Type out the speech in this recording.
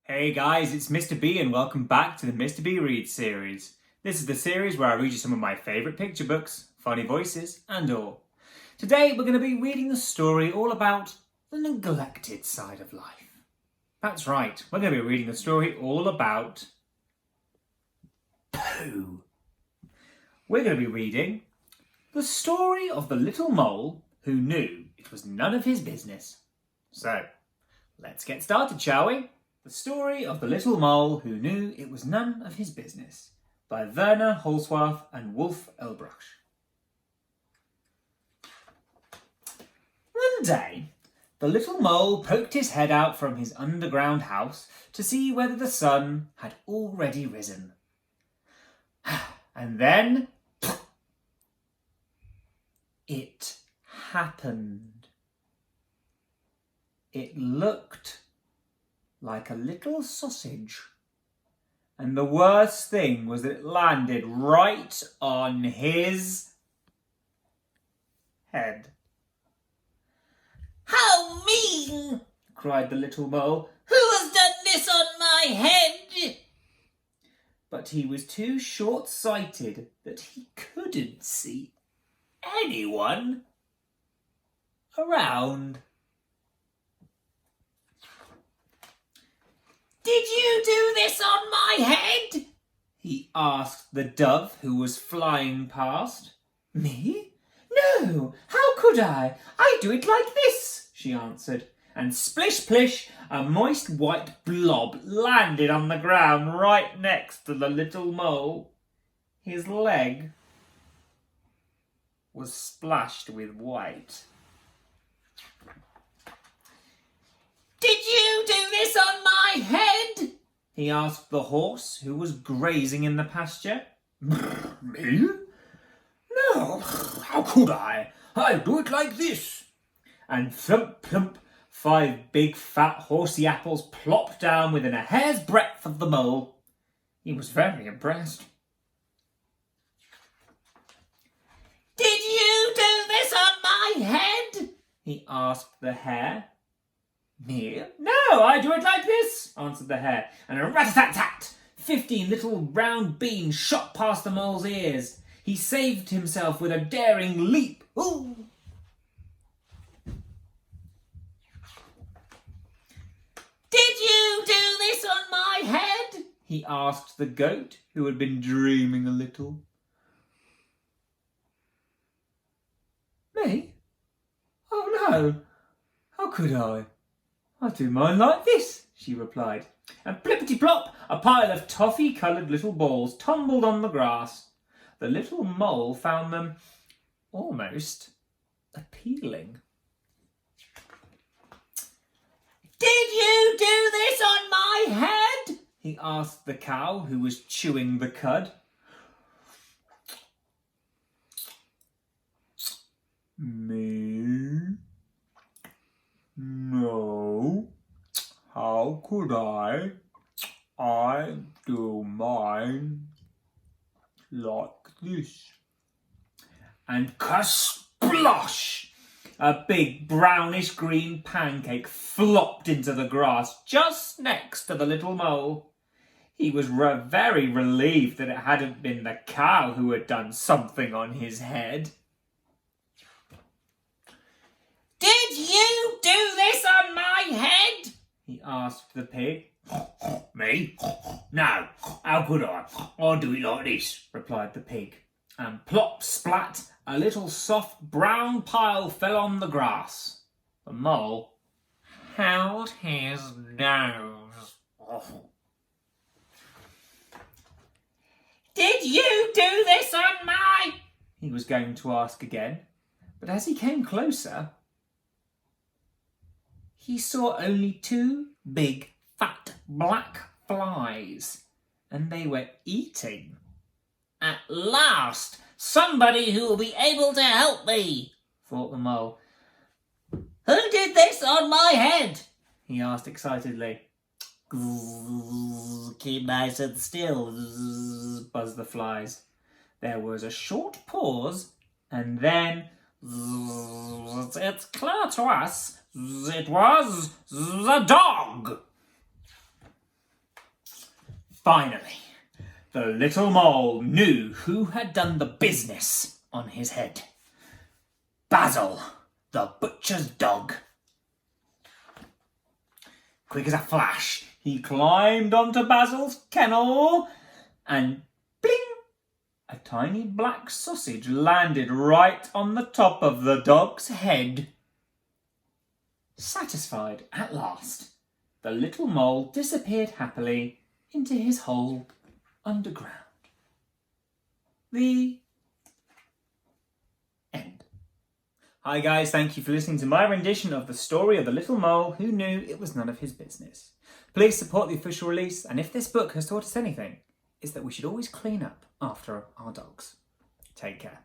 Hey guys, it's Mr. B and welcome back to the Mr. B Reads series. This is the series where I read you some of my favourite picture books, funny voices and all. Today we're going to be reading a story all about the neglected side of life. That's right, we're going to be reading a story all about poo. We're going to be reading the story of the little mole who knew it was none of his business. So, let's get started, shall we? The Story of the Little Mole Who Knew It Was None of His Business by Werner, Holzwarth and Erlbruch. One day, the little mole poked his head out from his underground house to see whether the sun had already risen. And then it happened. It looked like a little sausage. And the worst thing was that it landed right on his head. How mean! Cried the little mole. Who has done this on my head? But he was too short-sighted that he couldn't see anyone around. Did you do this on my head? He asked the dove who was flying past. Me? No, how could I? I do it like this, she answered. And splish-plish, a moist white blob landed on the ground right next to the little mole. His leg was splashed with white. Did you do this on my head? He asked the horse who was grazing in the pasture. Me? No, how could I? I do it like this. And thump, plump, 5 big fat horsey apples plopped down within a hair's breadth of the mole. He was very impressed. Did you do this on my head? He asked the hare. Me? No, I do it like this, answered the hare. And a rat-a-tat-tat! 15 little round beans shot past the mole's ears. He saved himself with a daring leap. Ooh! Did you do this on my head? He asked the goat, who had been dreaming a little. Me? Oh no, how could I? I do mine like this, she replied. And plippity-plop, a pile of toffee-coloured little balls tumbled on the grass. The little mole found them almost appealing. Did you do this on my head? He asked the cow who was chewing the cud. Me? No. How could I? I do mine like this. And kersplosh! A big brownish-green pancake flopped into the grass just next to the little mole. He was very relieved that it hadn't been the cow who had done something on his head. Did you do this on my head? He asked the pig. Me? No, how could I? I do it like this. Replied the pig. And plop, splat, a little soft brown pile fell on the grass. The mole held his nose. Did you do this on my... He was going to ask again, but as he came closer, he saw only 2 big, fat, black flies, and they were eating. At last, somebody who will be able to help me, thought the mole. Who did this on my head? He asked excitedly. Keep nice and still, buzzed the flies. There was a short pause, and then it's clear to us it was the dog. Finally, the little mole knew who had done the business on his head. Basil, the butcher's dog. Quick as a flash, he climbed onto Basil's kennel and bling! A tiny black sausage landed right on the top of the dog's head. Satisfied at last, the little mole disappeared happily into his hole underground. The end. Hi guys, thank you for listening to my rendition of the story of the little mole who knew it was none of his business. Please support the official release, and if this book has taught us anything, it's that we should always clean up after our dogs. Take care.